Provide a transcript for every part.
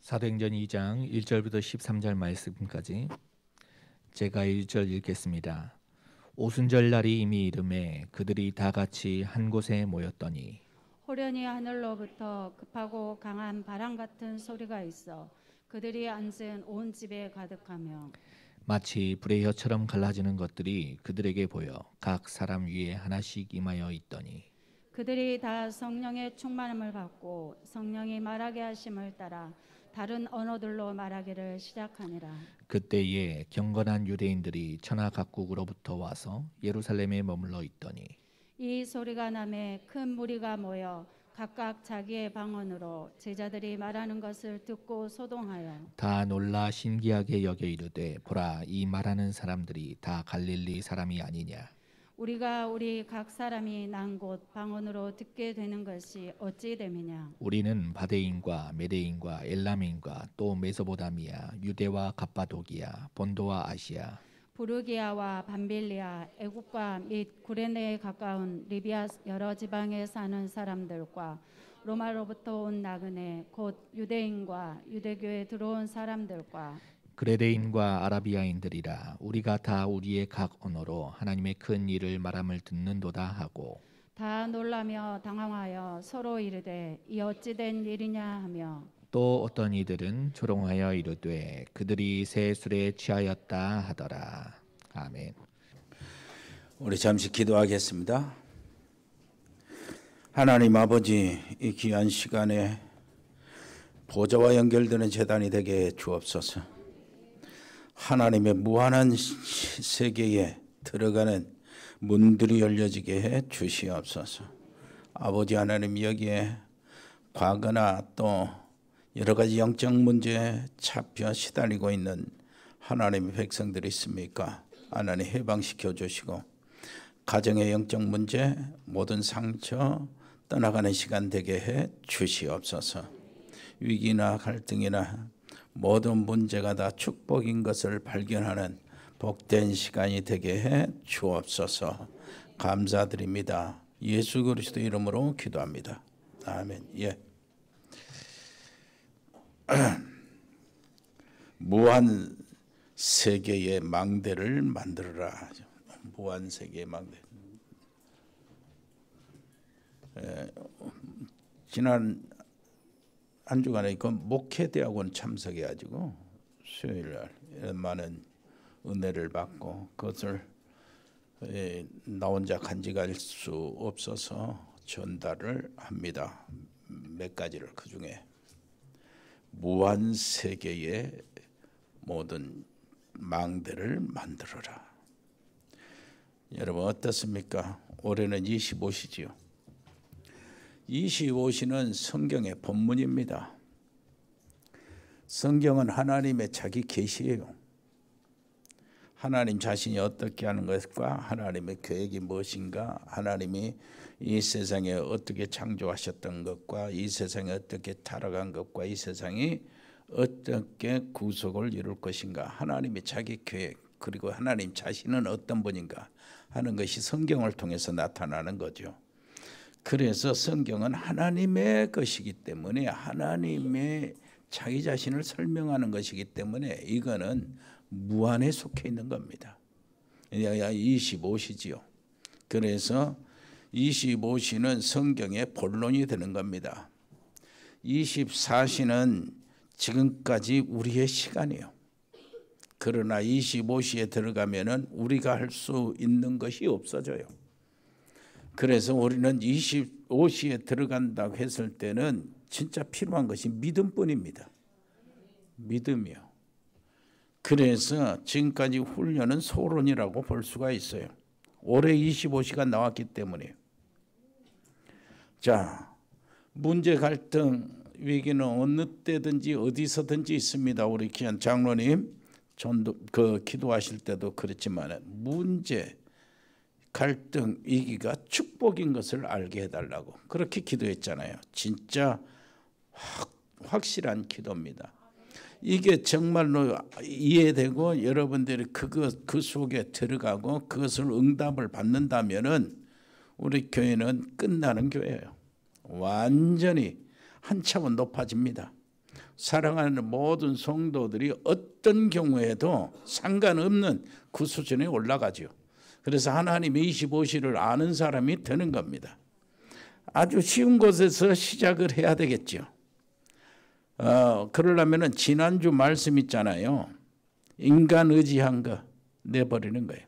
사도행전 2장 1절부터 13절 말씀까지 제가 1절 읽겠습니다. 오순절 날이 이미 이름에 그들이 다 같이 한 곳에 모였더니 호련히 하늘로부터 급하고 강한 바람 같은 소리가 있어 그들이 앉은 온 집에 가득하며 마치 불의 혀처럼 갈라지는 것들이 그들에게 보여 각 사람 위에 하나씩 임하여 있더니 그들이 다 성령의 충만함을 받고 성령이 말하게 하심을 따라 다른 언어들로 말하기를 시작하니라. 그때에 경건한 유대인들이 천하 각국으로부터 와서 예루살렘에 머물러 있더니 이 소리가 나매 큰 무리가 모여 각각 자기의 방언으로 제자들이 말하는 것을 듣고 소동하여 다 놀라 신기하게 여겨 이르되 보라 이 말하는 사람들이 다 갈릴리 사람이 아니냐. 우리가 우리 각 사람이 난 곳 방언으로 듣게 되는 것이 어찌 됨이냐. 우리는 바데인과 메데인과 엘람인과 또 메소보다미아, 유대와 갑바도기아, 본도와 아시아, 부르기아와 밤빌리아, 애국과 및 구레네에 가까운 리비아 여러 지방에 사는 사람들과 로마로부터 온 나그네 곧 유대인과 유대교에 들어온 사람들과 그레데인과 아라비아인들이라 우리가 다 우리의 각 언어로 하나님의 큰 일을 말함을 듣는도다 하고 다 놀라며 당황하여 서로 이르되 이 어찌 된 일이냐 하며 또 어떤 이들은 조롱하여 이르되 그들이 새 술에 취하였다 하더라. 아멘. 우리 잠시 기도하겠습니다. 하나님 아버지, 이 귀한 시간에 보좌와 연결되는 제단이 되게 주옵소서. 하나님의 무한한 세계에 들어가는 문들이 열려지게 해 주시옵소서. 아버지 하나님, 여기에 과거나 또 여러 가지 영적 문제에 잡혀 시달리고 있는 하나님의 백성들이 있습니까? 하나님 해방시켜 주시고 가정의 영적 문제, 모든 상처 떠나가는 시간 되게 해 주시옵소서. 위기나 갈등이나 모든 문제가 다 축복인 것을 발견하는 복된 시간이 되게 해 주옵소서. 감사드립니다. 예수 그리스도 이름으로 기도합니다. 아멘. 예. 무한 세계의 망대를 만들어라. 무한 세계의 망대. 지난 한 주간에 그 목회대학원 참석해가지고 수요일날 많은 은혜를 받고 그것을 나 혼자 간직할 수 없어서 전달을 합니다. 몇 가지를 그 중에 무한 세계의 모든 망대를 만들어라. 여러분 어떻습니까? 올해는 25시지요. 25시는 성경의 본문입니다. 성경은 하나님의 자기 계시예요. 하나님 자신이 어떻게 하는 것과 하나님의 계획이 무엇인가, 하나님이 이 세상에 어떻게 창조하셨던 것과 이 세상에 어떻게 타락한 것과 이 세상이 어떻게 구속을 이룰 것인가, 하나님의 자기 계획, 그리고 하나님 자신은 어떤 분인가 하는 것이 성경을 통해서 나타나는 거죠. 그래서 성경은 하나님의 것이기 때문에 하나님의 자기 자신을 설명하는 것이기 때문에 이거는 무한에 속해 있는 겁니다. 25시지요. 그래서 25시는 성경의 본론이 되는 겁니다. 24시는 지금까지 우리의 시간이에요. 그러나 25시에 들어가면은 우리가 할 수 있는 것이 없어져요. 그래서 우리는 25시에 들어간다고 했을 때는 진짜 필요한 것이 믿음뿐입니다. 믿음이요. 그래서 지금까지 훈련은 소론이라고 볼 수가 있어요. 올해 25시가 나왔기 때문에. 자, 문제, 갈등, 위기는 어느 때든지 어디서든지 있습니다. 우리 귀한 장로님 전도 기도하실 때도 그렇지만 문제, 갈등, 위기가 축복인 것을 알게 해달라고 그렇게 기도했잖아요. 진짜 확실한 기도입니다. 이게 정말로 이해되고 여러분들이 그 속에 들어가고 그것을 응답을 받는다면은 우리 교회는 끝나는 교회예요. 완전히 한 차원 높아집니다. 사랑하는 모든 성도들이 어떤 경우에도 상관없는 그 수준에 올라가죠. 그래서 하나님의 25시를 아는 사람이 되는 겁니다. 아주 쉬운 곳에서 시작을 해야 되겠죠. 그러려면 지난주 말씀 있잖아요. 인간 의지한 거 내버리는 거예요.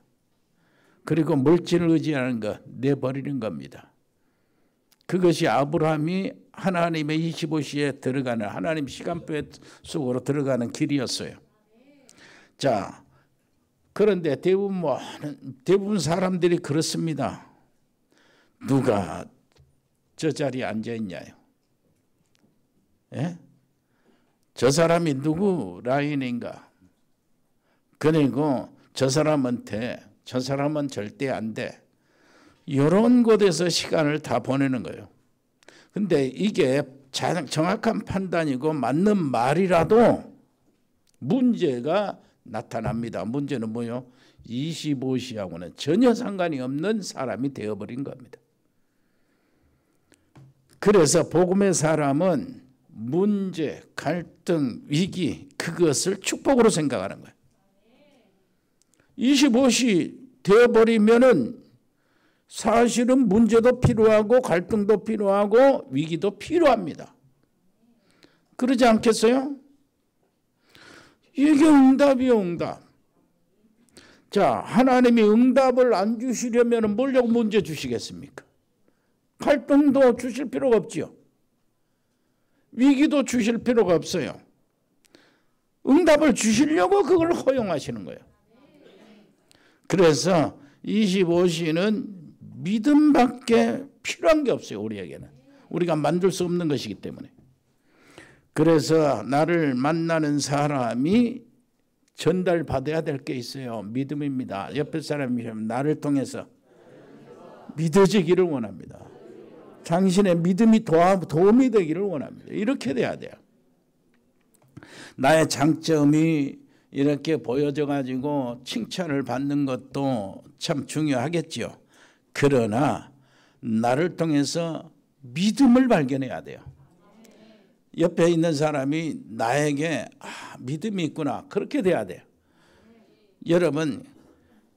그리고 물질을 의지하는 거 내버리는 겁니다. 그것이 아브라함이 하나님의 25시에 들어가는 하나님 시간표 속으로 들어가는 길이었어요. 자, 그런데 대부분 사람들이 그렇습니다. 누가 저 자리에 앉아 있냐요? 예? 저 사람이 누구 라인인가? 그리고 저 사람한테 저 사람은 절대 안 돼. 이런 곳에서 시간을 다 보내는 거예요. 근데 이게 정확한 판단이고 맞는 말이라도 문제가 나타납니다. 문제는 뭐요? 25시하고는 전혀 상관이 없는 사람이 되어버린 겁니다. 그래서 복음의 사람은 문제, 갈등, 위기 그것을 축복으로 생각하는 거예요. 25시 되어버리면은 사실은 문제도 필요하고 갈등도 필요하고 위기도 필요합니다. 그러지 않겠어요? 이게 응답이요, 응답. 자, 하나님이 응답을 안 주시려면 뭐라고 문제 주시겠습니까? 갈등도 주실 필요가 없지요. 위기도 주실 필요가 없어요. 응답을 주시려고 그걸 허용하시는 거예요. 그래서 25시는 믿음밖에 필요한 게 없어요. 우리에게는. 우리가 만들 수 없는 것이기 때문에. 그래서 나를 만나는 사람이 전달받아야 될 게 있어요. 믿음입니다. 옆에 사람이 나를 통해서 믿어지기를 원합니다. 당신의 믿음이 도움이 되기를 원합니다. 이렇게 돼야 돼요. 나의 장점이 이렇게 보여져 가지고 칭찬을 받는 것도 참 중요하겠죠. 그러나 나를 통해서 믿음을 발견해야 돼요. 옆에 있는 사람이 나에게 믿음이 있구나. 그렇게 돼야 돼요. 여러분,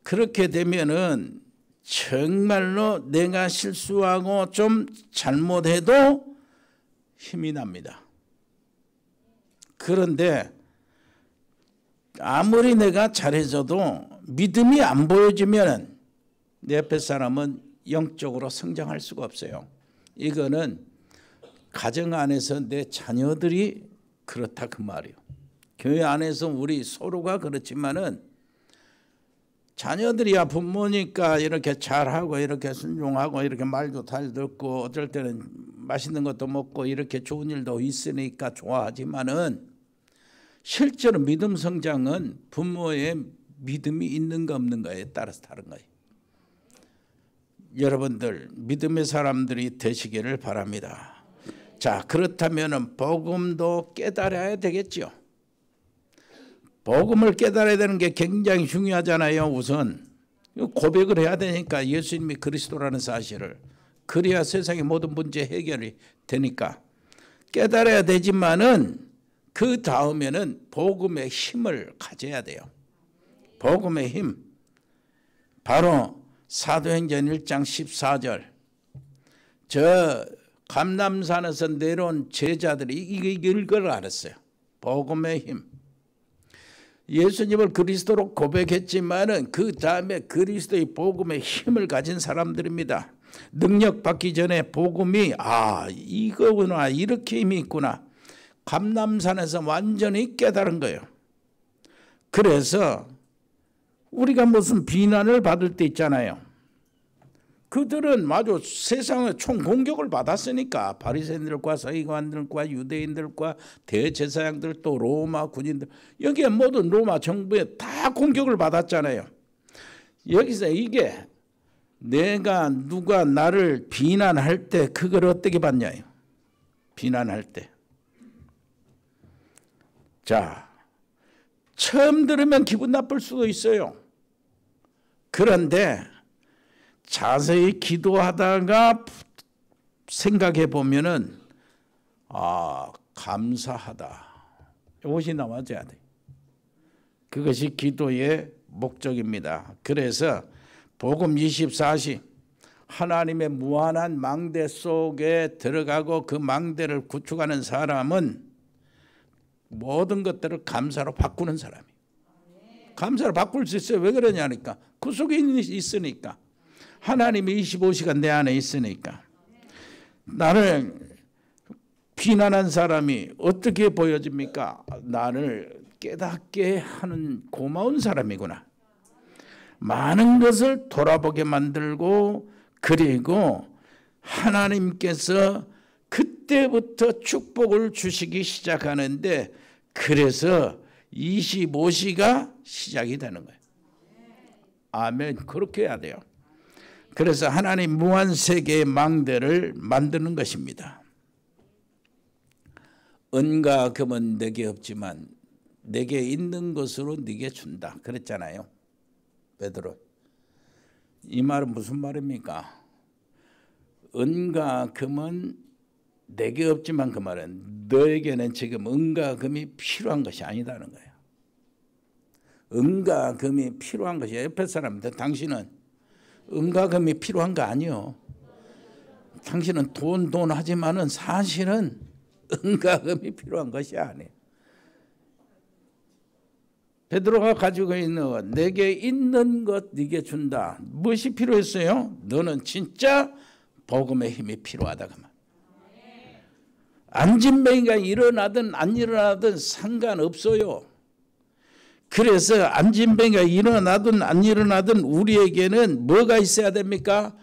그렇게 되면은 정말로 내가 실수하고 좀 잘못해도 힘이 납니다. 그런데 아무리 내가 잘해줘도 믿음이 안 보여지면 내 옆에 사람은 영적으로 성장할 수가 없어요. 이거는 가정 안에서 내 자녀들이 그렇다 그 말이에요. 교회 안에서 우리 서로가 그렇지만은 자녀들이야 부모니까 이렇게 잘하고 이렇게 순종하고 이렇게 말도 잘 듣고 어쩔 때는 맛있는 것도 먹고 이렇게 좋은 일도 있으니까 좋아하지만은 실제로 믿음 성장은 부모의 믿음이 있는가 없는가에 따라서 다른 거예요. 여러분들 믿음의 사람들이 되시기를 바랍니다. 자, 그렇다면 복음도 깨달아야 되겠죠. 복음을 깨달아야 되는 게 굉장히 중요하잖아요. 우선 고백을 해야 되니까 예수님이 그리스도라는 사실을. 그래야 세상의 모든 문제 해결이 되니까 깨달아야 되지만은 그 다음에는 복음의 힘을 가져야 돼요. 복음의 힘. 바로 사도행전 1장 14절. 저 감람산에서 내려온 제자들이 이걸 알았어요. 복음의 힘. 예수님을 그리스도로 고백했지만은 그 다음에 그리스도의 복음의 힘을 가진 사람들입니다. 능력 받기 전에 복음이 이거구나, 이렇게 힘이 있구나. 감람산에서 완전히 깨달은 거예요. 그래서 우리가 무슨 비난을 받을 때 있잖아요. 그들은 마주 세상의 총 공격을 받았으니까 바리새인들과 서기관들과 유대인들과 대제사장들 또 로마 군인들 여기에 모든 로마 정부에 다 공격을 받았잖아요. 여기서 이게 내가 누가 나를 비난할 때 그걸 어떻게 받냐요. 비난할 때. 자, 처음 들으면 기분 나쁠 수도 있어요. 그런데 자세히 기도하다가 생각해 보면은 감사하다. 이것이 나와줘야 돼. 그것이 기도의 목적입니다. 그래서 복음 24시 하나님의 무한한 망대 속에 들어가고 그 망대를 구축하는 사람은 모든 것들을 감사로 바꾸는 사람이에요. 감사로 바꿀 수 있어요. 왜 그러냐니까 그 속에 있으니까. 하나님이 25시간 내 안에 있으니까. 나를 비난한 사람이 어떻게 보여집니까? 나를 깨닫게 하는 고마운 사람이구나. 많은 것을 돌아보게 만들고, 그리고 하나님께서 그때부터 축복을 주시기 시작하는데, 그래서 25시가 시작이 되는 거예요. 아멘. 그렇게 해야 돼요. 그래서 하나님 무한 세계의 망대를 만드는 것입니다. 은과 금은 내게 없지만 내게 있는 것으로 네게 준다 그랬잖아요. 베드로. 이 말은 무슨 말입니까? 은과 금은 내게 없지만 그 말은 너에게는 지금 은과 금이 필요한 것이 아니다는 거예요. 은과 금이 필요한 것이 옆에 사람한테 당신은 은과 금이 필요한 거 아니요. 당신은 돈 하지만은 사실은 은과 금이 필요한 것이 아니에요. 베드로가 가지고 있는 내게 있는 것 네게 준다. 무엇이 필요했어요? 너는 진짜 복음의 힘이 필요하다 그 말. 안진뱅이가 일어나든 안 일어나든 상관없어요. 그래서 안진뱅이가 일어나든 안 일어나든 우리에게는 뭐가 있어야 됩니까?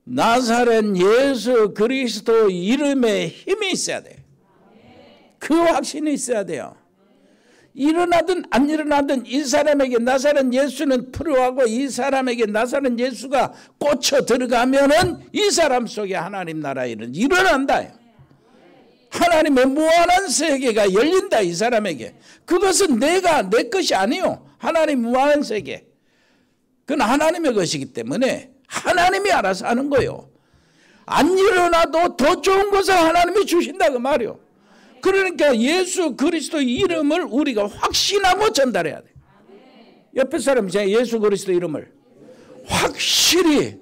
나사렛 예수 그리스도 이름에 힘이 있어야 돼요. 그 확신이 있어야 돼요. 일어나든 안 일어나든 이 사람에게 나사렛 예수는 필요하고 이 사람에게 나사렛 예수가 꽂혀 들어가면은 이 사람 속에 하나님 나라 일은 일어난다. 하나님의 무한한 세계가 열린다 이 사람에게. 그것은 내 것이 아니요. 하나님 무한한 세계. 그건 하나님의 것이기 때문에 하나님이 알아서 하는 거예요. 안 일어나도 더 좋은 것을 하나님이 주신다 그 말이요. 그러니까 예수 그리스도 이름을 우리가 확신하고 전달해야 돼. 옆에 사람 제가 예수 그리스도 이름을 확실히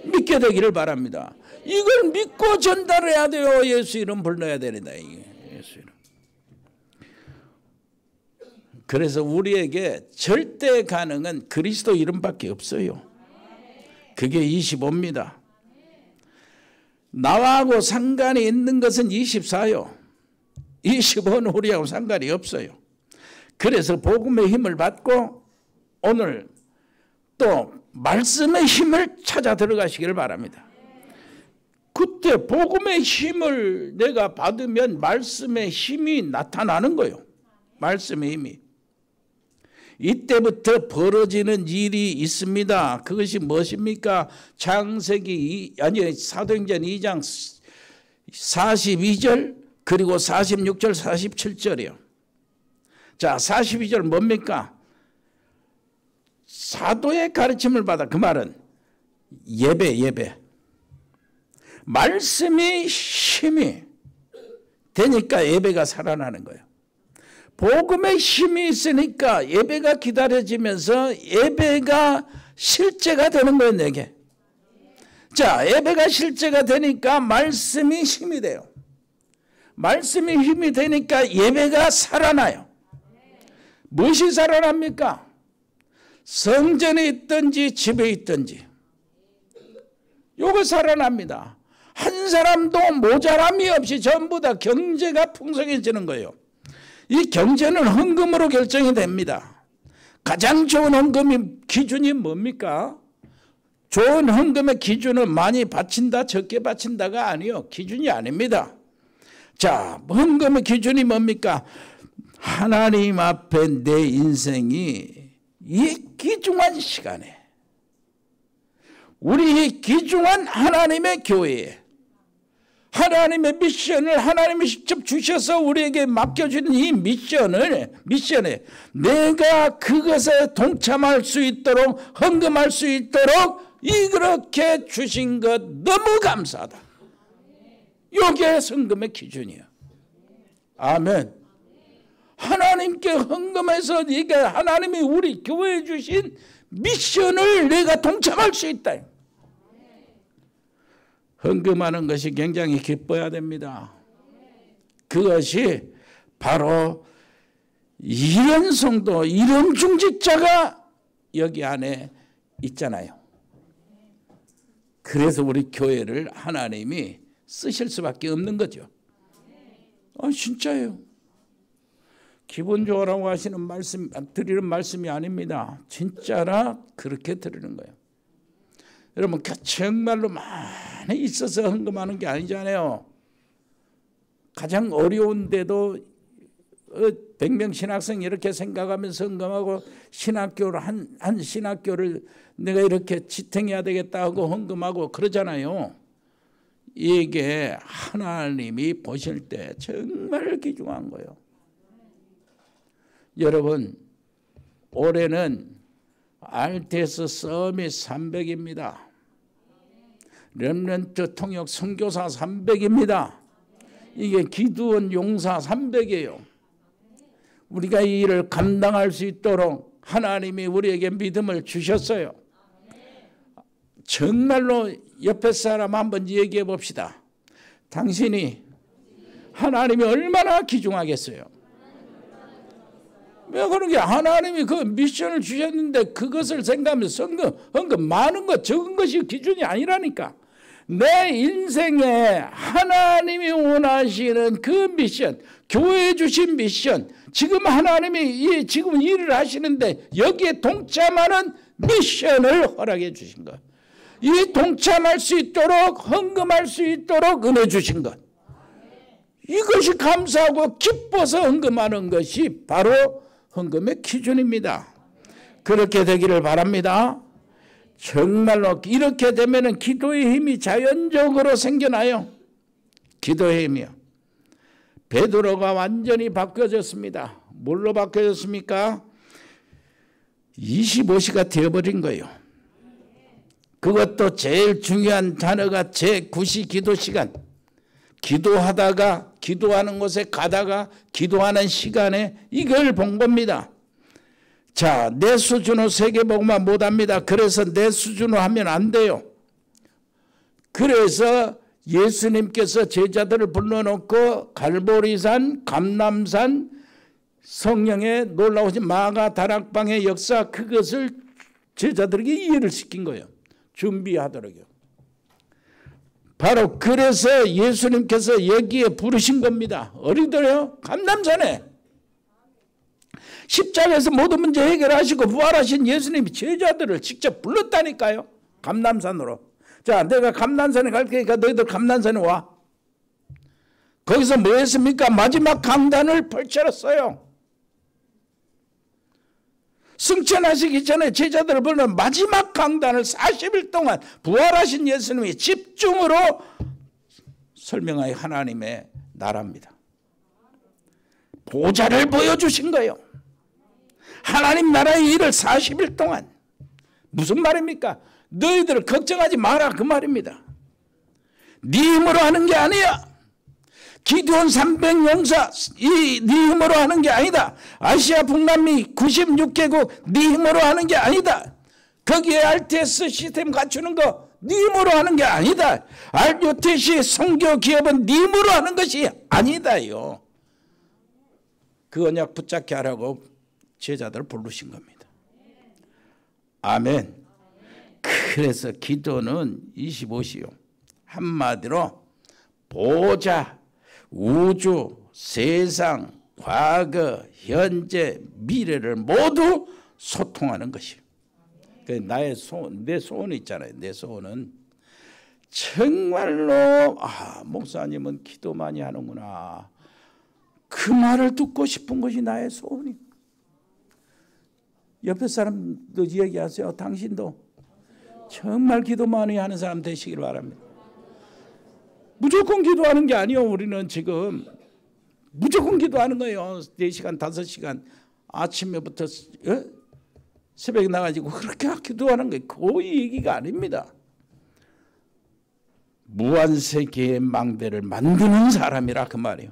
믿게 되기를 바랍니다. 이걸 믿고 전달해야 돼요. 예수 이름 불러야 된다. 예수 이름. 그래서 우리에게 절대 가능한 그리스도 이름밖에 없어요. 그게 25입니다. 나하고 상관이 있는 것은 24요. 25는 우리하고 상관이 없어요. 그래서 복음의 힘을 받고 오늘 또 말씀의 힘을 찾아 들어가시기를 바랍니다. 그때 복음의 힘을 내가 받으면 말씀의 힘이 나타나는 거예요. 말씀의 힘이. 이때부터 벌어지는 일이 있습니다. 그것이 무엇입니까? 사도행전 2장 42절 그리고 46절 47절이요. 자, 42절 뭡니까? 사도의 가르침을 받아. 그 말은 예배. 말씀이 힘이 되니까 예배가 살아나는 거예요. 복음의 힘이 있으니까 예배가 기다려지면서 예배가 실제가 되는 거예요, 내게. 자, 예배가 실제가 되니까 말씀이 힘이 돼요. 말씀이 힘이 되니까 예배가 살아나요. 무엇이 살아납니까? 성전에 있든지 집에 있든지 요거 살아납니다. 한 사람도 모자람이 없이 전부 다 경제가 풍성해지는 거예요. 이 경제는 헌금으로 결정이 됩니다. 가장 좋은 헌금이 기준이 뭡니까? 좋은 헌금의 기준은 많이 바친다 적게 바친다가 아니요. 기준이 아닙니다. 자, 헌금의 기준이 뭡니까? 하나님 앞에 내 인생이 이 귀중한 시간에 우리 귀중한 하나님의 교회에 하나님의 미션을 하나님이 직접 주셔서 우리에게 맡겨주는 이 미션에 내가 그것에 동참할 수 있도록 헌금할 수 있도록 이렇게 주신 것 너무 감사하다. 이게 헌금의 기준이야. 아멘. 하나님께 헌금해서 이게 하나님이 우리 교회에 주신 미션을 내가 동참할 수 있다. 헌금하는 것이 굉장히 기뻐야 됩니다. 그것이 바로 이런 성도, 이런 중직자가 여기 안에 있잖아요. 그래서 우리 교회를 하나님이 쓰실 수밖에 없는 거죠. 진짜예요. 기분 좋으라고 하시는 말씀, 드리는 말씀이 아닙니다. 진짜라 그렇게 드리는 거예요. 여러분, 정말로 많이 있어서 헌금하는 게 아니잖아요. 가장 어려운데도 100명 신학생이 이렇게 생각하면서 헌금하고 신학교를 한 신학교를 내가 이렇게 지탱해야 되겠다 하고 헌금하고 그러잖아요. 이게 하나님이 보실 때 정말 귀중한 거예요. 여러분, 올해는 RTS 서밋 300입니다. 렘넌트 통역 선교사 300입니다. 이게 기도원 용사 300이에요. 우리가 이 일을 감당할 수 있도록 하나님이 우리에게 믿음을 주셨어요. 정말로 옆에 사람 한번 얘기해 봅시다. 당신이 하나님이 얼마나 귀중하겠어요? 왜 그런 게 하나님이 그 미션을 주셨는데 그것을 생각하면서 헌금 많은 것 적은 것이 기준이 아니라니까. 내 인생에 하나님이 원하시는 그 미션, 교회에 주신 미션, 지금 하나님이 지금 일을 하시는데 여기에 동참하는 미션을 허락해 주신 것. 이 동참할 수 있도록, 헌금할 수 있도록 은혜 주신 것. 이것이 감사하고 기뻐서 헌금하는 것이 바로 헌금의 기준입니다. 그렇게 되기를 바랍니다. 정말로 이렇게 되면 기도의 힘이 자연적으로 생겨나요. 기도의 힘이요. 베드로가 완전히 바뀌어졌습니다. 뭘로 바뀌어졌습니까? 25시가 되어버린 거예요. 그것도 제일 중요한 단어가 제9시 기도 시간. 기도하다가 기도하는 곳에 가다가 기도하는 시간에 이걸 본 겁니다. 자, 내 수준으로 세계복음화 못합니다. 그래서 내 수준으로 하면 안 돼요. 그래서 예수님께서 제자들을 불러놓고 갈보리산, 감람산, 성령의 놀라우신 마가 다락방의 역사, 그것을 제자들에게 이해를 시킨 거예요. 준비하도록요. 바로 그래서 예수님께서 여기에 부르신 겁니다. 어디더요? 감람산에. 십자가에서 모든 문제 해결하시고 부활하신 예수님이 제자들을 직접 불렀다니까요. 감람산으로. 자, 내가 감람산에 갈 테니까 너희들 감람산에 와. 거기서 뭐 했습니까? 마지막 강단을 펼쳤어요. 승천하시기 전에 제자들을 불러 마지막 강단을 40일 동안 부활하신 예수님이 집중으로 설명하여 하나님의 나라입니다. 보좌를 보여주신 거예요. 하나님 나라의 일을 40일 동안. 무슨 말입니까? 너희들 걱정하지 마라 그 말입니다. 네 힘으로 하는 게 아니야. 기드온 300 용사 네 힘으로 하는 게 아니다. 아시아 북남미 96개국 네 힘으로 하는 게 아니다. 거기에 RTS 시스템 갖추는 거 네 힘으로 하는 게 아니다. RUTC 선교 기업은 네 힘으로 하는 것이 아니다요. 그 언약 붙잡게 하라고 제자들을 부르신 겁니다. 아멘. 그래서 기도는 25시요. 한마디로 보좌, 우주, 세상, 과거, 현재, 미래를 모두 소통하는 것이에요. 나의 소원, 내 소원이 있잖아요. 내 소원은 정말로 목사님은 기도 많이 하는구나. 그 말을 듣고 싶은 것이 나의 소원이. 옆에 사람도 이야기하세요. 당신도 정말 기도 많이 하는 사람 되시길 바랍니다. 무조건 기도하는 게 아니에요. 우리는 지금 무조건 기도하는 거예요. 4시간, 5시간 아침에부터 새벽에 나가지고 그렇게 기도하는 거예요. 거의 얘기가 아닙니다. 무한세계의 망대를 만드는 사람이라 그 말이에요.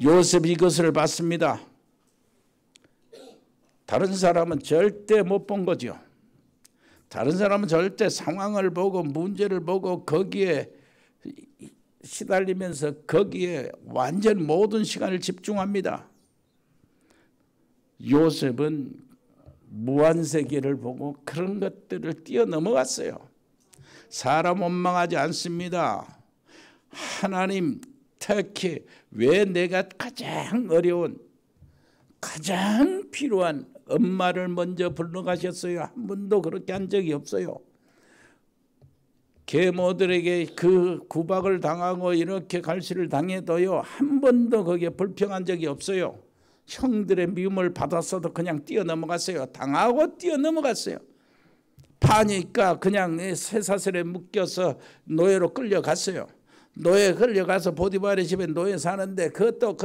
요셉이 이것을 봤습니다. 다른 사람은 절대 못 본 거죠. 다른 사람은 절대 상황을 보고 문제를 보고 거기에 시달리면서 거기에 완전 모든 시간을 집중합니다. 요셉은 무한세계를 보고 그런 것들을 뛰어넘어갔어요. 사람 원망하지 않습니다. 하나님, 특히 왜 내가 가장 어려운, 가장 필요한 엄마를 먼저 불러가셨어요. 한 번도 그렇게 한 적이 없어요. 계모들에게 그 구박을 당하고 이렇게 갈시를 당해도요, 한 번도 거기에 불평한 적이 없어요. 형들의 미움을 받았어도 그냥 뛰어넘어갔어요. 당하고 뛰어넘어갔어요. 파니까 그냥 쇠사슬에 묶여서 노예로 끌려갔어요. 노예 끌려가서 보디발의 집에 노예 사는데 그것도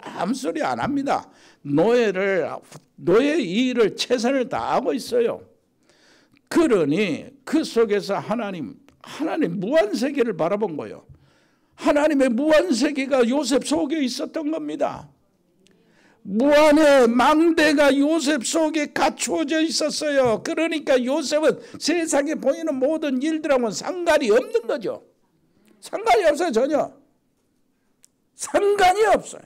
아무 소리 안 합니다. 노예 일을 최선을 다하고 있어요. 그러니 그 속에서 하나님 무한세계를 바라본 거예요. 하나님의 무한세계가 요셉 속에 있었던 겁니다. 무한의 망대가 요셉 속에 갖추어져 있었어요. 그러니까 요셉은 세상에 보이는 모든 일들하고는 상관이 없는 거죠. 상관이 없어요. 전혀 상관이 없어요.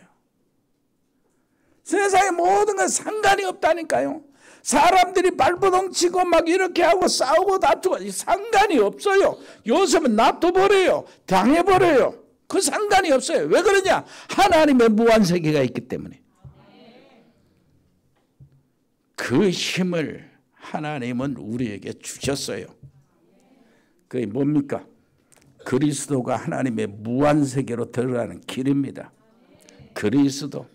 세상의 모든 건 상관이 없다니까요. 사람들이 발버둥 치고 막 이렇게 하고 싸우고 다투고 상관이 없어요. 요셉은 놔둬버려요. 당해버려요. 그 상관이 없어요. 왜 그러냐? 하나님의 무한세계가 있기 때문에. 그 힘을 하나님은 우리에게 주셨어요. 그게 뭡니까? 그리스도가 하나님의 무한세계로 들어가는 길입니다. 그리스도.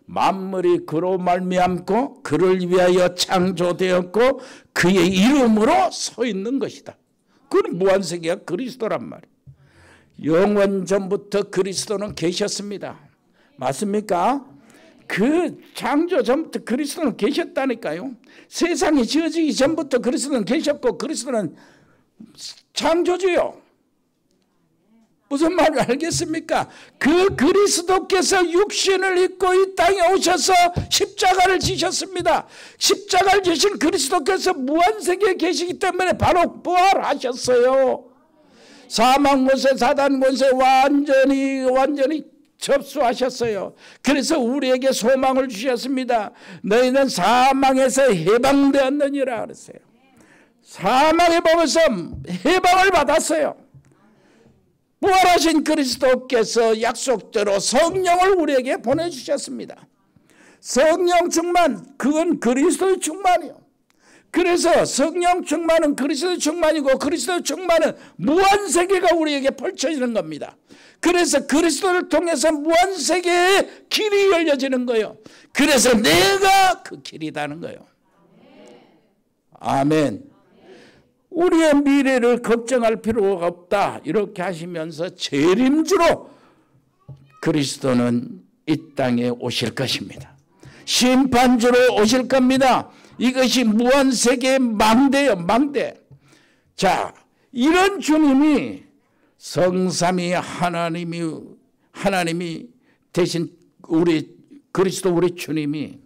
만물이 그로 말미암고 그를 위하여 창조되었고 그의 이름으로 서 있는 것이다. 그건 무한세계가 그리스도란 말이에요. 영원 전부터 그리스도는 계셨습니다. 맞습니까? 그 창조 전부터 그리스도는 계셨다니까요. 세상이 지어지기 전부터 그리스도는 계셨고 그리스도는 창조주요. 무슨 말을 알겠습니까? 그 그리스도께서 육신을 입고 이 땅에 오셔서 십자가를 지셨습니다. 십자가를 지신 그리스도께서 무한세계에 계시기 때문에 바로 부활하셨어요. 사망 권세, 사단 권세 완전히 접수하셨어요. 그래서 우리에게 소망을 주셨습니다. 너희는 사망에서 해방되었느니라 그랬어요. 사망의 법에서 해방을 받았어요. 부활하신 그리스도께서 약속대로 성령을 우리에게 보내주셨습니다. 성령 충만, 그건 그리스도의 충만이요. 그래서 성령 충만은 그리스도의 충만이고 그리스도의 충만은 무한세계가 우리에게 펼쳐지는 겁니다. 그래서 그리스도를 통해서 무한세계의 길이 열려지는 거예요. 그래서 내가 그 길이다는 거예요. 아멘. 우리의 미래를 걱정할 필요가 없다 이렇게 하시면서 재림주로 그리스도는 이 땅에 오실 것입니다. 심판주로 오실 겁니다. 이것이 무한세계의 망대예요. 망대. 자, 이런 주님이 성삼위 하나님이 대신 그리스도 우리 주님이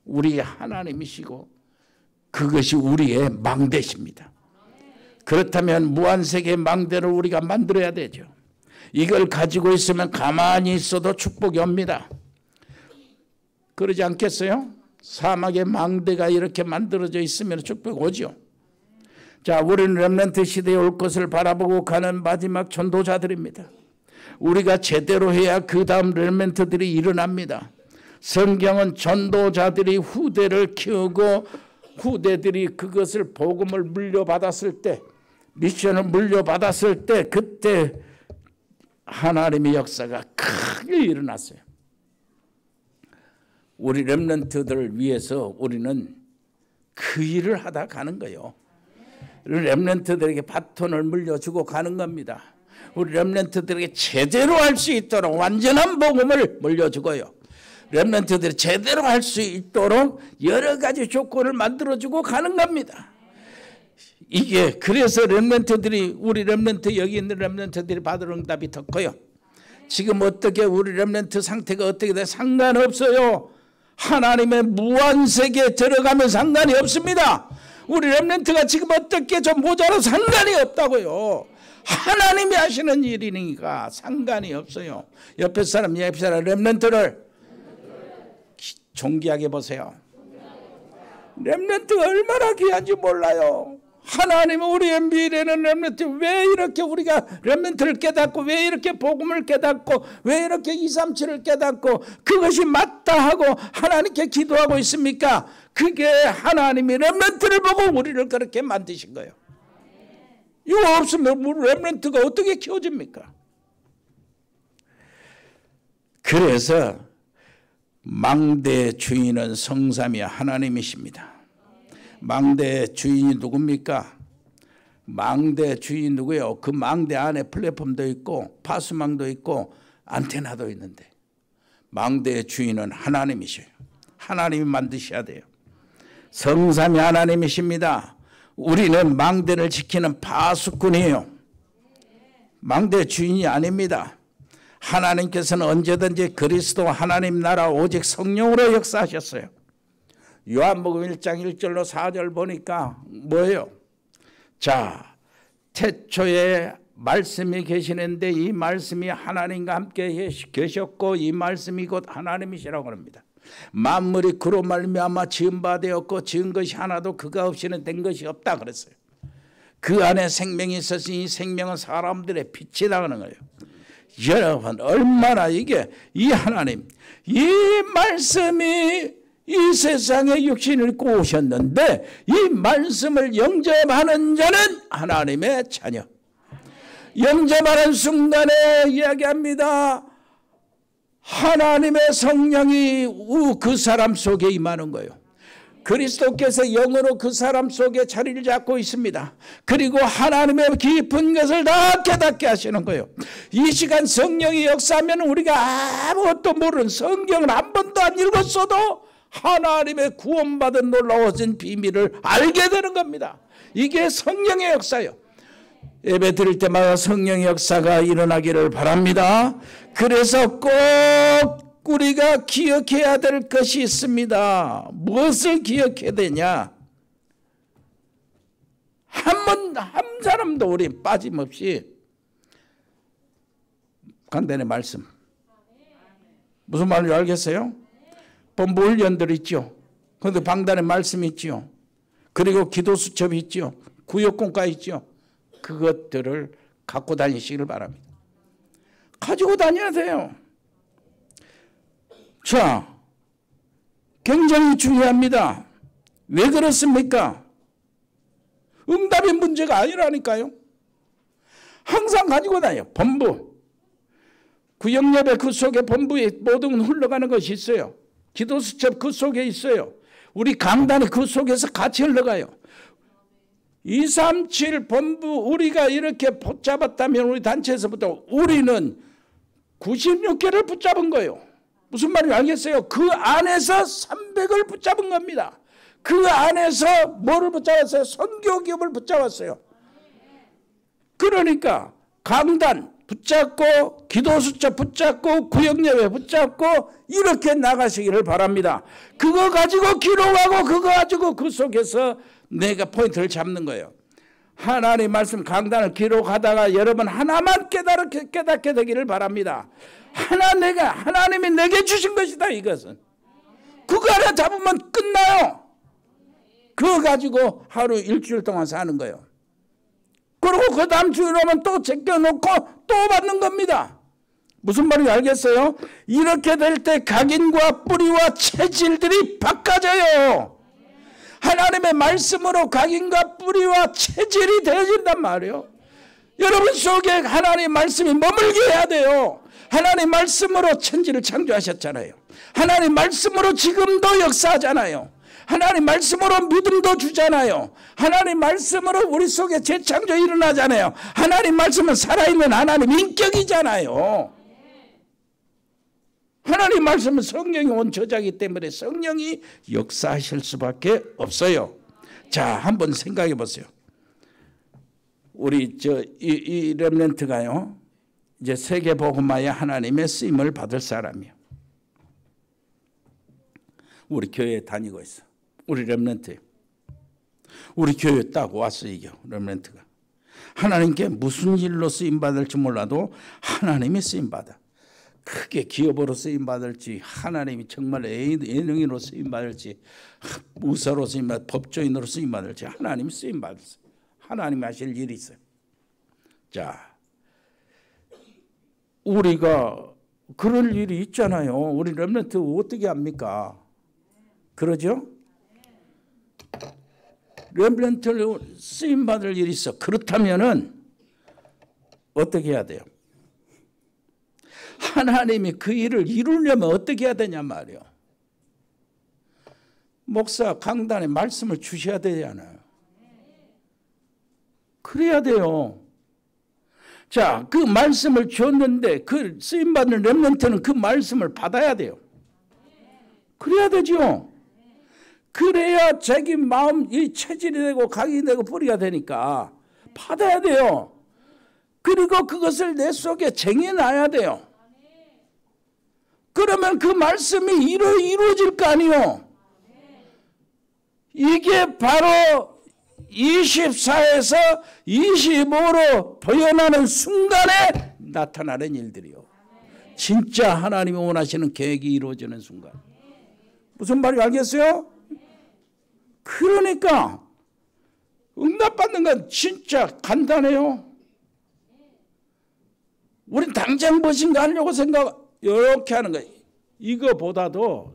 우리 하나님이시고 그것이 우리의 망대십니다. 그렇다면 무한세계의 망대를 우리가 만들어야 되죠. 이걸 가지고 있으면 가만히 있어도 축복이 옵니다. 그러지 않겠어요? 사막의 망대가 이렇게 만들어져 있으면 축복이 오죠. 자, 우리는 렘넌트 시대에 올 것을 바라보고 가는 마지막 전도자들입니다. 우리가 제대로 해야 그 다음 렘넌트들이 일어납니다. 성경은 전도자들이 후대를 키우고 후대들이 그것을 복음을 물려받았을 때 미션을 물려받았을 때 그때 하나님의 역사가 크게 일어났어요. 우리 렘넌트들을 위해서 우리는 그 일을 하다 가는 거예요. 렘넌트들에게 바톤을 물려주고 가는 겁니다. 우리 렘넌트들에게 제대로 할 수 있도록 완전한 복음을 물려주고요. 렘넌트들이 제대로 할 수 있도록 여러 가지 조건을 만들어주고 가는 겁니다. 이게 그래서 렘넌트들이 우리 렘넌트 여기 있는 렘넌트들이 받을 응답이 더 커요. 지금 어떻게 우리 렘넌트 상태가 어떻게 돼 상관없어요. 하나님의 무한 세계에 들어가면 상관이 없습니다. 우리 렘넌트가 지금 어떻게 좀 모자라도 상관이 없다고요. 하나님이 하시는 일이니까 상관이 없어요. 옆에 사람 렘넌트를 존귀하게 보세요. 렘넌트가 얼마나 귀한지 몰라요. 하나님은 우리의 미래는 렘넌트, 왜 이렇게 우리가 렘넌트를 깨닫고, 왜 이렇게 복음을 깨닫고, 왜 이렇게 237을 깨닫고 그것이 맞다 하고 하나님께 기도하고 있습니까? 그게 하나님이 렘넌트를 보고 우리를 그렇게 만드신 거예요. 이거 없으면 렘넌트가 어떻게 키워집니까? 그래서 망대의 주인은 성삼위 하나님이십니다. 망대 주인이 누굽니까? 망대 주인이 누구예요? 그 망대 안에 플랫폼도 있고 파수망도 있고 안테나도 있는데 망대의 주인은 하나님이셔요. 하나님이 만드셔야 돼요. 성삼위 하나님이십니다. 우리는 망대를 지키는 파수꾼이에요. 망대 주인이 아닙니다. 하나님께서는 언제든지 그리스도 하나님 나라 오직 성령으로 역사하셨어요. 요한복음 1장 1절로 4절 보니까 뭐예요? 자, 태초에 말씀이 계시는데 이 말씀이 하나님과 함께 계셨고 이 말씀이 곧 하나님이시라고 합니다. 만물이 그로 말미암아 지은 바 되었고 지은 것이 하나도 그가 없이는 된 것이 없다 그랬어요. 그 안에 생명이 있었으니 이 생명은 사람들의 빛이다 하는 거예요. 여러분 얼마나 이게 이 하나님 이 말씀이 이 세상에 육신을 입고 오셨는데 이 말씀을 영접하는 자는 하나님의 자녀. 영접하는 순간에 이야기합니다. 하나님의 성령이 그 사람 속에 임하는 거예요. 그리스도께서 영으로 그 사람 속에 자리를 잡고 있습니다. 그리고 하나님의 깊은 것을 다 깨닫게 하시는 거예요. 이 시간 성령이 역사하면 우리가 아무것도 모르는 성경을 한 번도 안 읽었어도 하나님의 구원받은 놀라워진 비밀을 알게 되는 겁니다. 이게 성령의 역사예요. 예배 드릴 때마다 성령의 역사가 일어나기를 바랍니다. 그래서 꼭 우리가 기억해야 될 것이 있습니다. 무엇을 기억해야 되냐? 한 사람도 우리 빠짐없이 간단히 말씀. 무슨 말인지 알겠어요? 본부 훈련들 있죠. 그런데 방단의 말씀이 있죠. 그리고 기도 수첩이 있죠. 구역공과 있죠. 그것들을 갖고 다니시기를 바랍니다. 가지고 다녀야 돼요. 자, 굉장히 중요합니다. 왜 그렇습니까? 응답의 문제가 아니라니까요. 항상 가지고 다녀요. 본부. 구역예배 그 속에 본부에 모든 흘러가는 것이 있어요. 기도 수첩 그 속에 있어요. 우리 강단이 그 속에서 같이 흘러가요. 237 본부 우리가 이렇게 붙잡았다면 우리 단체에서부터 우리는 96개를 붙잡은 거예요. 무슨 말인지 알겠어요? 그 안에서 300을 붙잡은 겁니다. 그 안에서 뭐를 붙잡았어요? 선교기업을 붙잡았어요. 그러니까 강단 붙잡고 기도수첩 붙잡고 구역예배 붙잡고 이렇게 나가시기를 바랍니다. 그거 가지고 기록하고 그거 가지고 그 속에서 내가 포인트를 잡는 거예요. 하나님 말씀 강단을 기록하다가 여러분 하나만 깨닫게 되기를 바랍니다. 하나님이 내게 주신 것이다 이것은. 그거 하나 잡으면 끝나요. 그거 가지고 하루 일주일 동안 사는 거예요. 그리고 그 다음 주에 오면 또 제껴놓고 또 받는 겁니다. 무슨 말인지 알겠어요? 이렇게 될 때 각인과 뿌리와 체질들이 바꿔져요. 하나님의 말씀으로 각인과 뿌리와 체질이 되어진단 말이에요. 여러분 속에 하나님의 말씀이 머물게 해야 돼요. 하나님 말씀으로 천지를 창조하셨잖아요. 하나님 말씀으로 지금도 역사하잖아요. 하나님 말씀으로 믿음도 주잖아요. 하나님 말씀으로 우리 속에 재창조 일어나잖아요. 하나님 말씀은 살아있는 하나님 인격이잖아요. 하나님 말씀은 성령이 온 저자이기 때문에 성령이 역사하실 수밖에 없어요. 자, 한번 생각해 보세요. 우리 이 렘넌트가요, 이제 세계 복음화에 하나님의 쓰임을 받을 사람이에요. 우리 교회에 다니고 있어. 우리 렘넌트. 우리 교회에 딱 왔어 이게 렘넌트가. 하나님께 무슨 일로 쓰임받을지 몰라도 하나님이 쓰임받아. 크게 기업으로 쓰임받을지 하나님이 정말 예능인으로 쓰임받을지 의사로 쓰임받을지 법조인으로 쓰임받을지 하나님이 쓰임받았어요. 하나님이 하실 일이 있어요. 자, 우리가 그럴 일이 있잖아요. 우리 렘넌트 어떻게 합니까? 그러죠? 렘넌트를 쓰임받을 일이 있어. 그렇다면은 어떻게 해야 돼요? 하나님이 그 일을 이루려면 어떻게 해야 되냐 말이에요. 목사 강단에 말씀을 주셔야 되잖아요. 그래야 돼요. 자, 그 말씀을 줬는데 그 쓰임받는 렘넌트는 그 말씀을 받아야 돼요. 그래야 되죠. 그래야 자기 마음 이 체질이 되고 각이 되고 뿌리가 되니까 받아야 돼요. 그리고 그것을 내 속에 쟁여놔야 돼요. 그러면 그 말씀이 이루어질 거 아니에요. 이게 바로 24에서 25로 보여나는 순간에 나타나는 일들이요. 진짜 하나님이 원하시는 계획이 이루어지는 순간. 무슨 말인지 알겠어요? 그러니까 응답받는 건 진짜 간단해요. 우린 당장 무엇인가 하려고 이렇게 하는 거예요. 이거보다도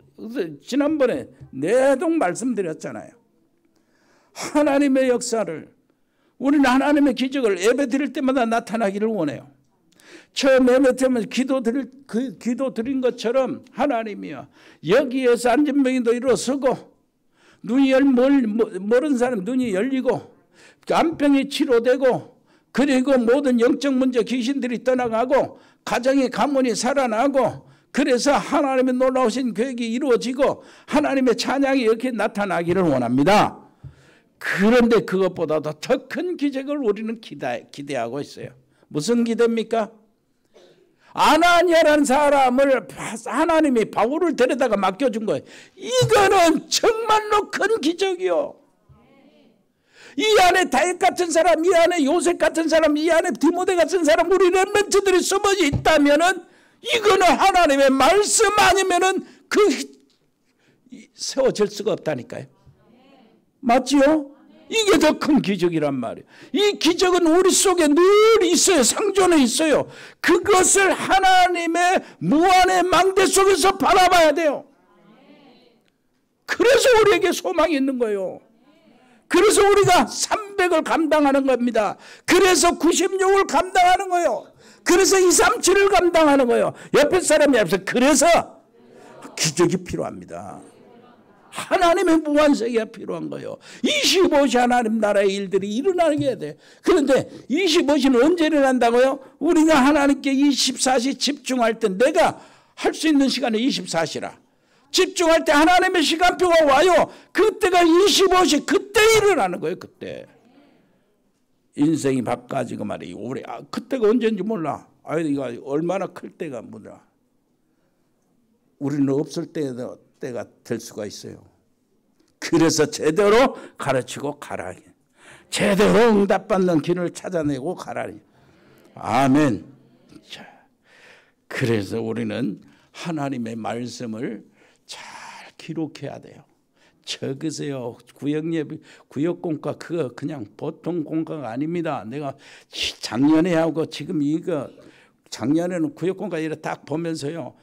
지난번에 내동 말씀드렸잖아요. 하나님의 역사를 우리는 하나님의 기적을 예배 드릴 때마다 나타나기를 원해요. 처음 예배 때문에 기도 드린 것처럼 하나님이요 여기에서 안진병이도 일어서고 눈이 모르는 사람 눈이 열리고 암병이 치료되고 그리고 모든 영적 문제 귀신들이 떠나가고 가정의 가문이 살아나고 그래서 하나님의 놀라우신 계획이 이루어지고 하나님의 찬양이 이렇게 나타나기를 원합니다. 그런데 그것보다도 더 큰 기적을 우리는 기대하고 있어요. 무슨 기대입니까? 아나니아라는 사람을 하나님이 바울을 데려다가 맡겨준 거예요. 이거는 정말로 큰 기적이요. 이 안에 다윗 같은 사람, 이 안에 요셉 같은 사람, 이 안에 디모데 같은 사람, 우리 렘넌트들이 숨어져 있다면은 이거는 하나님의 말씀 아니면은 세워질 수가 없다니까요. 맞지요? 이게 더 큰 기적이란 말이에요. 이 기적은 우리 속에 늘 있어요. 상존해 있어요. 그것을 하나님의 무한의 망대 속에서 바라봐야 돼요. 그래서 우리에게 소망이 있는 거예요. 그래서 우리가 300을 감당하는 겁니다. 그래서 96을 감당하는 거예요. 그래서 237을 감당하는 거예요. 옆에 사람이 앞에서 그래서 기적이 필요합니다. 하나님의 무한세계가 필요한 거예요. 25시 하나님 나라의 일들이 일어나게 해야 돼. 그런데 25시는 언제 일어난다고요? 우리가 하나님께 24시 집중할 때 내가 할 수 있는 시간은 24시라. 집중할 때 하나님의 시간표가 와요. 그때가 25시 그때 일어나는 거예요. 그때. 인생이 바꿔지고 말이에요. 그때가 언제인지 몰라. 이거 얼마나 클 때가 뭐냐. 우리는 없을 때가 될 수가 있어요. 그래서 제대로 가르치고 가라. 제대로 응답받는 길을 찾아내고 가라. 아멘. 자, 그래서 우리는 하나님의 말씀을 잘 기록해야 돼요. 적으세요. 구역공과 그거 그냥 보통 공과가 아닙니다. 내가 작년에 하고 지금 작년에는 구역공과 이렇게 딱 보면서요.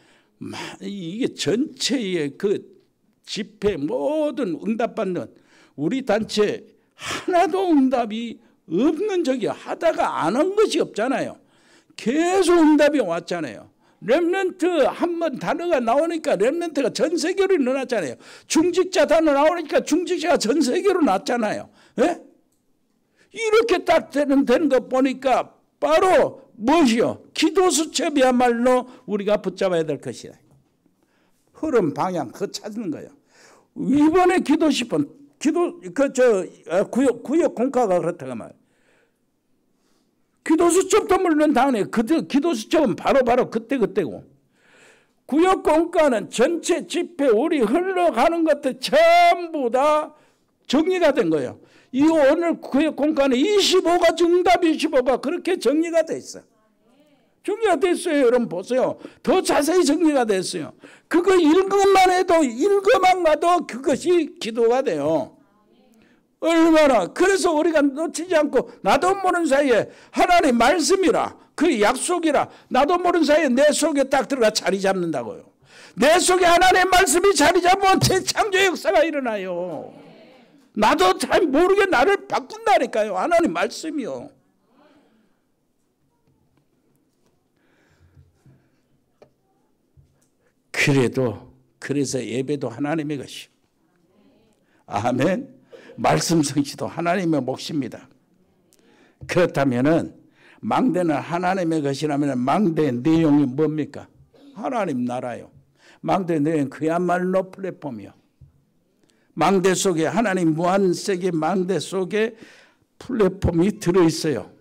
이게 전체의 그 집회 모든 응답받는 우리 단체 하나도 응답이 없는 적이 하다가 안 한 것이 없잖아요. 계속 응답이 왔잖아요. 렘넌트 한번 단어가 나오니까 렘넌트가 전 세계로 일어났잖아요. 중직자 단어 나오니까 중직자가 전 세계로 났잖아요. 예? 이렇게 딱 되는 것 보니까 바로 무엇이요? 기도 수첩이야말로 우리가 붙잡아야 될 것이다. 흐름 방향 그거 찾는 거예요. 이번에 기도 10번 구역 공과가 그렇다고 말. 기도 수첩도 물론 당연히 기도 수첩은 바로 그때고 구역 공과는 전체 집회 우리 흘러가는 것들 전부 다 정리가 된 거예요. 이 오늘 구역 공과는 25가 정답 25가 그렇게 정리가 돼 있어요. 정리가 됐어요. 여러분 보세요. 더 자세히 정리가 됐어요. 그거 읽음만 해도 읽어만 가도 그것이 기도가 돼요. 얼마나. 그래서 우리가 놓치지 않고 나도 모르는 사이에 하나님 말씀이라 그 약속이라 나도 모르는 사이에 내 속에 딱 들어가 자리 잡는다고요. 내 속에 하나님의 말씀이 자리 잡으면 재창조의 역사가 일어나요. 나도 잘 모르게 나를 바꾼다니까요. 하나님 말씀이요. 그래서 예배도 하나님의 것이요. 아멘. 말씀 성취도 하나님의 몫입니다. 그렇다면은 망대는 하나님의 것이라면 망대의 내용이 뭡니까? 하나님 나라요. 망대의 내용은 그야말로 플랫폼이요. 망대 속에 하나님 무한세계 망대 속에 플랫폼이 들어있어요.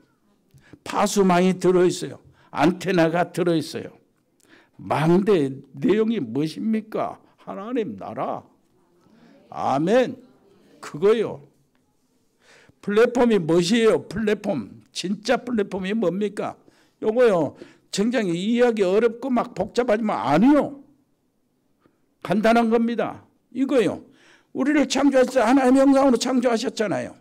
파수망이 들어있어요. 안테나가 들어있어요. 망대 내용이 무엇입니까? 하나님 나라. 아멘. 그거요. 플랫폼이 무엇이에요? 플랫폼. 진짜 플랫폼이 뭡니까? 요거요. 굉장히 이해하기 어렵고 막 복잡하지만 아니요. 간단한 겁니다. 이거요. 우리를 창조하셨어요. 하나님의 형상으로 창조하셨잖아요.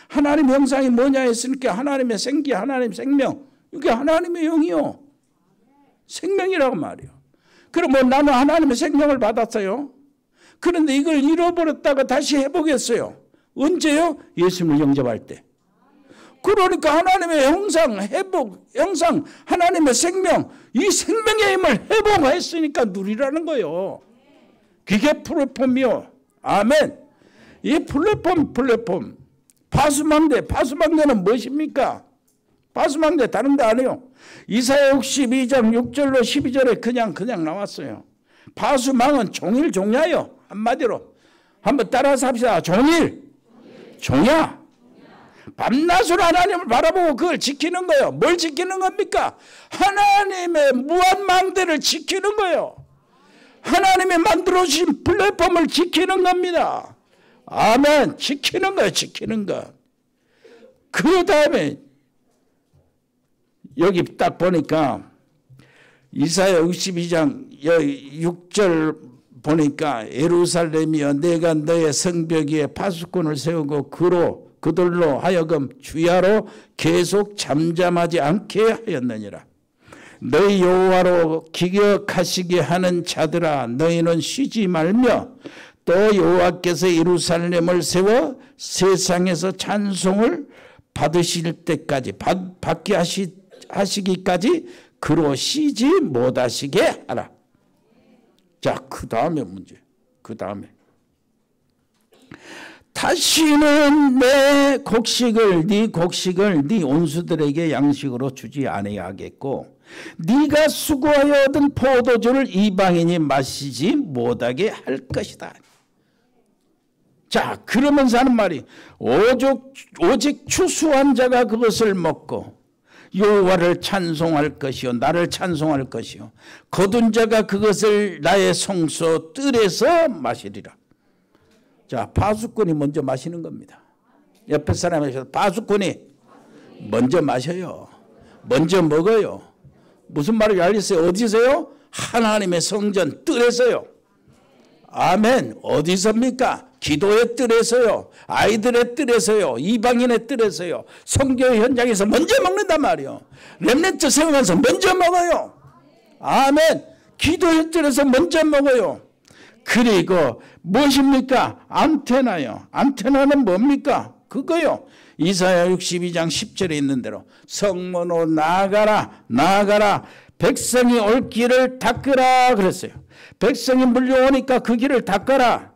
하나님의 형상이 뭐냐 했으니까 하나님의 생기, 하나님의 생명. 이게 하나님의 영이요. 생명이라고 말이요. 그럼 뭐 나는 하나님의 생명을 받았어요. 그런데 이걸 잃어버렸다가 다시 해보겠어요. 언제요? 예수님을 영접할 때. 그러니까 하나님의 형상, 회복, 형상, 하나님의 생명, 이 생명의 힘을 회복했으니까 누리라는 거예요. 그게 플랫폼이요. 아멘. 이 플랫폼. 파수망대는 무엇입니까? 파수망대 다른 데 아니에요. 이사야 62장 6절로 12절에 그냥 나왔어요. 파수망은 종일 종야요. 한마디로. 한번 따라서 합시다. 종야. 밤낮으로 하나님을 바라보고 그걸 지키는 거예요. 뭘 지키는 겁니까? 하나님의 무한망대를 지키는 거예요. 하나님이 만들어주신 플랫폼을 지키는 겁니다. 아멘. 지키는 거예요. 지키는 거. 그 다음에 여기 딱 보니까 이사야 62장 6절 보니까 예루살렘이여 내가 너의 성벽 위에 파수꾼을 세우고 그들로 하여금 주야로 계속 잠잠하지 않게 하였느니라. 너희 여호와로 기억하시게 하는 자들아 너희는 쉬지 말며 또 여호와께서 예루살렘을 세워 세상에서 찬송을 받으실 때까지 받게 하시기까지 그로 쉬지 못하시게 하라. 자, 그 다음에 문제. 그 다음에 다시는 내 곡식을 네 온수들에게 양식으로 주지 아니하겠고 네가 수고하여 얻은 포도주를 이방인이 마시지 못하게 할 것이다. 자, 그러면서 하는 말이 오직 추수한 자가 그것을 먹고 여호와를 찬송할 것이요 나를 찬송할 것이요 거둔 자가 그것을 나의 성소 뜰에서 마시리라. 자, 파수꾼이 먼저 마시는 겁니다. 옆에 사람에서 파수꾼이 먼저 마셔요. 먼저 먹어요. 무슨 말인지 알겠어요? 어디서요? 하나님의 성전 뜰에서요. 아멘. 어디서입니까? 기도의 뜰에서요. 아이들의 뜰에서요. 이방인의 뜰에서요. 성교의 현장에서 먼저 먹는단 말이에요. 렘넌트 세우면서 먼저 먹어요. 아멘. 기도의 뜰에서 먼저 먹어요. 그리고 무엇입니까? 안테나요. 안테나는 뭡니까? 그거요. 이사야 62장 10절에 있는 대로 성문으로 나아가라. 백성이 올 길을 닦으라 그랬어요. 백성이 물려오니까 그 길을 닦아라.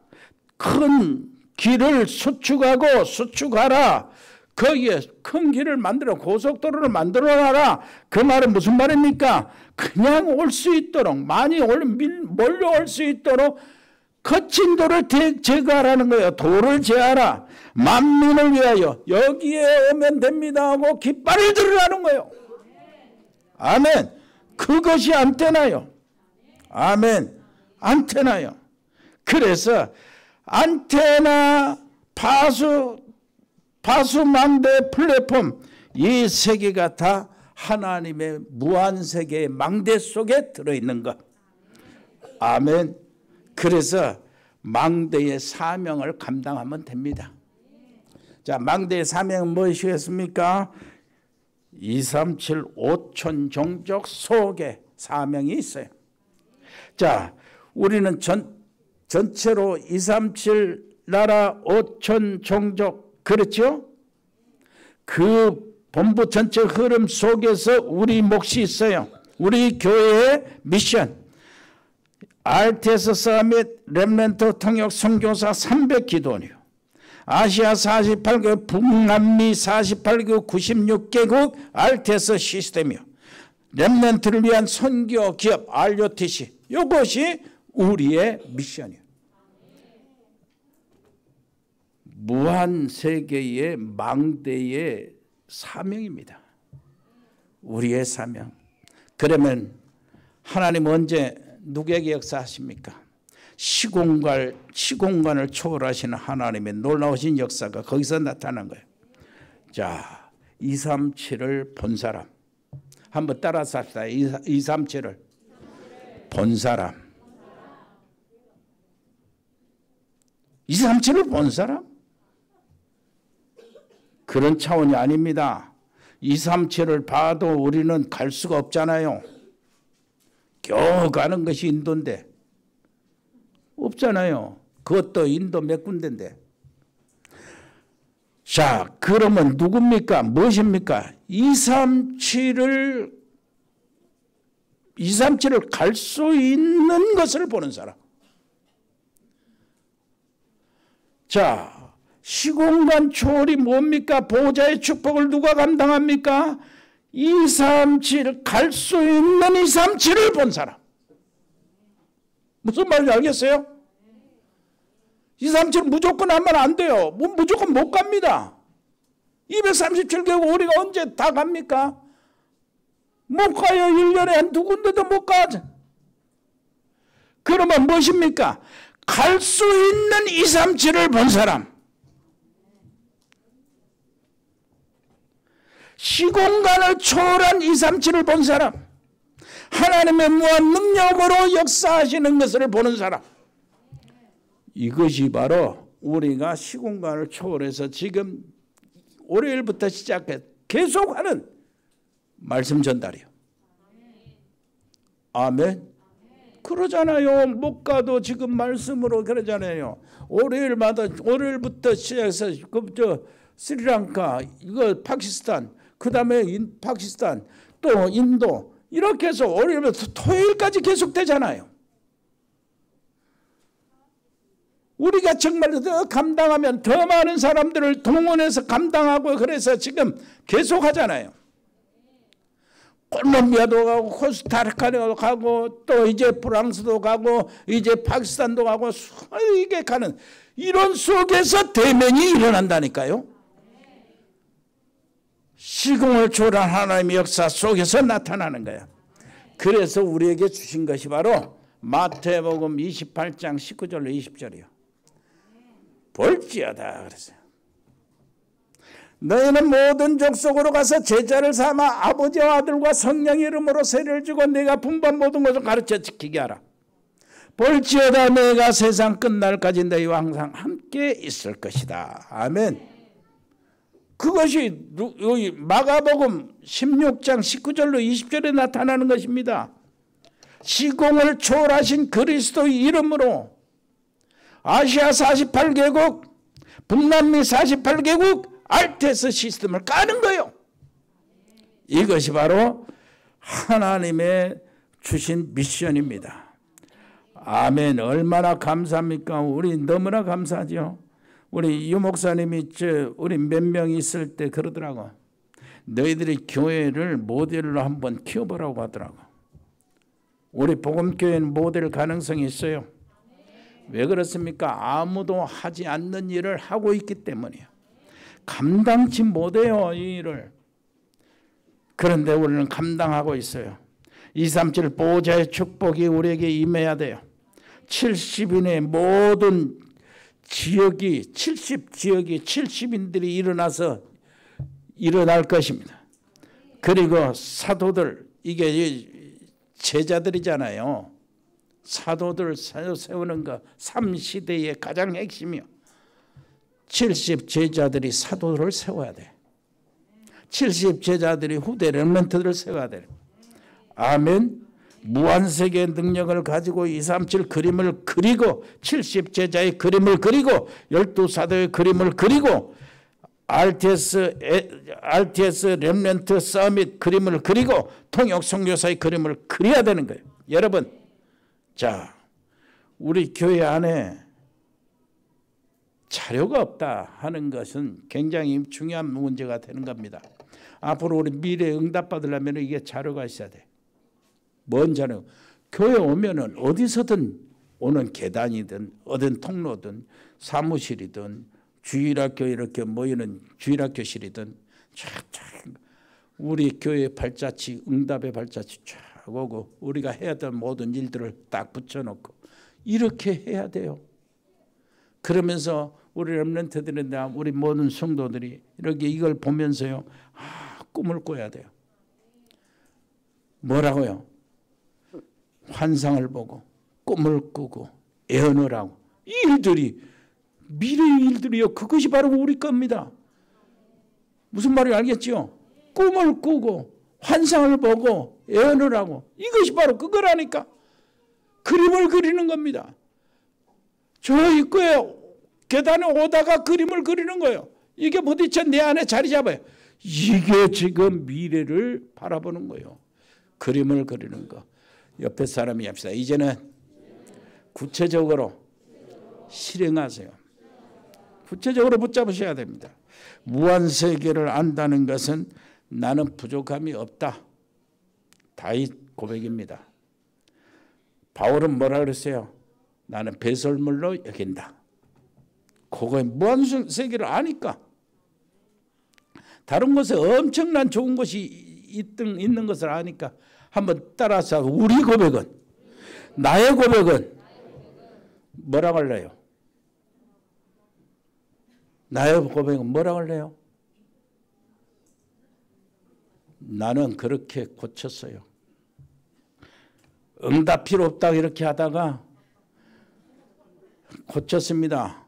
큰 길을 수축하라. 거기에 큰 길을 만들어 고속도로를 만들어놔라. 그 말은 무슨 말입니까? 그냥 올 수 있도록 많이 몰려올 수 있도록 거친 돌을 제거하라는 거예요. 돌을 제하라. 만민을 위하여 여기에 오면 됩니다 하고 깃발을 들으라는 거예요. 아멘. 그것이 안테나요. 아멘. 안테나요. 그래서 안테나, 파수망대, 플랫폼, 이 세 개가 다 하나님의 무한세계의 망대 속에 들어있는 것. 아멘. 그래서 망대의 사명을 감당하면 됩니다. 자, 망대의 사명은 무엇이겠습니까? 237 5천 종족 속에 사명이 있어요. 자, 우리는 전체로 237 나라 5천 종족, 그렇죠? 그 본부 전체 흐름 속에서 우리 몫이 있어요. 우리 교회의 미션. RTS 서밋 렘넌트 통역 선교사 300기도원이요. 아시아 48개국, 북남미 48개국, 96개국 RTS 시스템이요. 렘넌트를 위한 선교 기업 RUTC. 이것이 우리의 미션이에요. 무한 세계의 망대의 사명입니다. 우리의 사명. 그러면 하나님 언제 누구에게 역사하십니까? 시공간을 초월하시는 하나님의 놀라우신 역사가 거기서 나타난 거예요. 자, 237을 본 사람. 한번 따라서 합시다. 237을 본 사람. 237을 본 사람? 그런 차원이 아닙니다. 237을 봐도 우리는 갈 수가 없잖아요. 겨우 가는 것이 인도인데 없잖아요. 그것도 인도 몇 군데인데. 자, 그러면 누굽니까? 무엇입니까? 237을 갈 수 있는 것을 보는 사람. 자, 시공간 초월이 뭡니까? 보호자의 축복을 누가 감당합니까? 237 갈 수 있는 237을 본 사람. 무슨 말인지 알겠어요? 237 무조건 하면 안 돼요. 무조건 못 갑니다. 237개국 우리가 언제 다 갑니까? 못 가요. 1년에 한두 군데도 못 가죠. 그러면 무엇입니까? 갈 수 있는 237을 본 사람. 시공간을 초월한 237을 본 사람. 하나님의 무한 능력으로 역사하시는 것을 보는 사람. 이것이 바로 우리가 시공간을 초월해서 지금 월요일부터 시작해 계속하는 말씀 전달이요. 아멘. 그러잖아요. 못 가도 지금 말씀으로 그러잖아요. 월요일부터 시작해서 스리랑카, 이거 파키스탄, 그 다음에 파키스탄, 또 인도, 이렇게 해서 월요일부터 토요일까지 계속되잖아요. 우리가 정말 더 감당하면 더 많은 사람들을 동원해서 감당하고 그래서 지금 계속하잖아요. 콜롬비아도 가고 코스타리카도 가고 또 이제 프랑스도 가고 이제 파키스탄도 가고 이게 가는 이런 속에서 대면이 일어난다니까요. 시공을 초월한 하나님의 역사 속에서 나타나는 거야. 그래서 우리에게 주신 것이 바로 마태복음 28장 19절로 20절이요. 볼지어다 그랬어요. 너희는 모든 족속으로 가서 제자를 삼아 아버지와 아들과 성령의 이름으로 세례를 주고 내가 분반 모든 것을 가르쳐 지키게 하라. 볼지어다 내가 세상 끝날까지 너희와 항상 함께 있을 것이다. 아멘. 그것이 마가복음 16장 19절로 20절에 나타나는 것입니다. 시공을 초월하신 그리스도의 이름으로 아시아 48개국, 북남미 48개국 RTS 시스템을 까는 거예요. 이것이 바로 하나님의 주신 미션입니다. 아멘. 얼마나 감사합니까? 우리 너무나 감사하죠. 우리 유 목사님이 우리 몇 명 있을 때 그러더라고. 너희들이 교회를 모델로 한번 키워보라고 하더라고. 우리 복음교회는 모델 가능성이 있어요. 왜 그렇습니까? 아무도 하지 않는 일을 하고 있기 때문이에요. 감당치 못해요, 이 일을. 그런데 우리는 감당하고 있어요. 237 보호자의 축복이 우리에게 임해야 돼요. 70인의 모든 지역이 70지역이 70인들이 일어나서 일어날 것입니다. 그리고 사도들, 이게 제자들이잖아요. 사도들 세우는 거 3시대의 가장 핵심이요. 70 제자들이 사도를 세워야 돼. 70 제자들이 후대 렘넌트들을 세워야 돼. 아멘. 무한세계의 능력을 가지고 237 그림을 그리고 70 제자의 그림을 그리고 12사도의 그림을 그리고 RTS 렘넌트 서밋 그림을 그리고 통역 선교사의 그림을 그려야 되는 거예요. 여러분, 자, 우리 교회 안에 자료가 없다 하는 것은 굉장히 중요한 문제가 되는 겁니다. 앞으로 우리 미래에 응답받으려면 이게 자료가 있어야 돼. 뭔 자료? 교회 오면은 어디서든 오는 계단이든 어떤 통로든 사무실이든 주일학교 이렇게 모이는 주일학교실이든 쫙 우리 교회 발자취 응답의 발자취 쫙 오고 우리가 해야 될 모든 일들을 딱 붙여놓고 이렇게 해야 돼요. 그러면서 우리 렘넌트들이나 우리 모든 성도들이 이렇게 이걸 보면서요, 꿈을 꿔야 돼요. 뭐라고요? 환상을 보고 꿈을 꾸고 예언을 하고 이 일들이 미래의 일들이요. 그것이 바로 우리 겁니다. 무슨 말인지 알겠죠? 꿈을 꾸고 환상을 보고 예언을 하고 이것이 바로 그거라니까. 그림을 그리는 겁니다. 저 입구에 계단에 오다가 그림을 그리는 거예요. 이게 부딪혀 내 안에 자리 잡아요. 이게 지금 미래를 바라보는 거예요. 그림을 그리는 거. 옆에 사람이 합시다. 이제는 구체적으로 실행하세요. 구체적으로 붙잡으셔야 됩니다. 무한세계를 안다는 것은 나는 부족함이 없다. 다윗 고백입니다. 바울은 뭐라 그랬어요? 나는 배설물로 여긴다. 그거에 무한세계를 아니까. 다른 곳에 엄청난 좋은 것이 있는 것을 아니까 한번 따라서 우리 고백은, 나의 고백은 뭐라고 할래요? 나의 고백은 뭐라고 할래요? 나는 그렇게 고쳤어요. 응답 필요 없다 이렇게 하다가 고쳤습니다.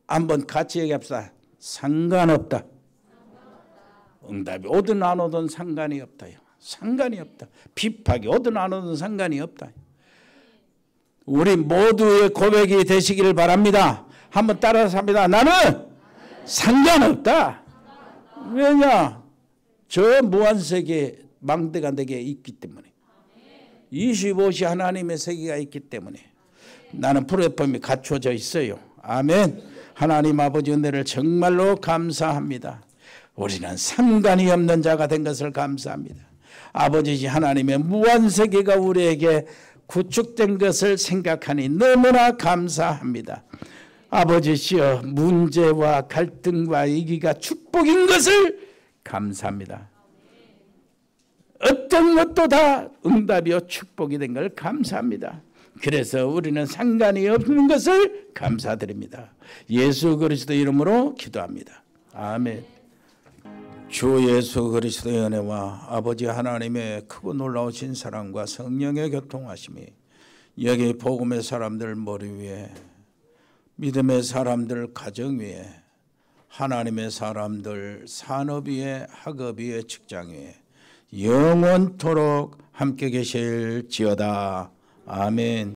한번 같이 얘기합시다. 상관없다. 응답이 오든 안 오든 상관이 없다요. 상관이 없다. 비박이 오든 안 오든 상관이 없다. 우리 모두의 고백이 되시기를 바랍니다. 한번 따라서 합니다. 나는 상관없다. 왜냐? 저 무한세계 망대가 내게 있기 때문에 25시 하나님의 세계가 있기 때문에 나는 플랫폼이 갖춰져 있어요. 아멘. 하나님 아버지 은혜를 정말로 감사합니다. 우리는 상관이 없는 자가 된 것을 감사합니다. 아버지 하나님의 무한세계가 우리에게 구축된 것을 생각하니 너무나 감사합니다. 아버지시여, 문제와 갈등과 위기가 축복인 것을 감사합니다. 어떤 것도 다 응답이요 축복이 된 걸 감사합니다. 그래서 우리는 상관이 없는 것을 감사드립니다. 예수 그리스도 이름으로 기도합니다. 아멘. 주 예수 그리스도의 은혜와 아버지 하나님의 크고 놀라우신 사랑과 성령의 교통하심이 여기 복음의 사람들 머리 위에, 믿음의 사람들 가정 위에, 하나님의 사람들 산업 위에, 학업 위에, 직장 위에 영원토록 함께 계실지어다. 아멘.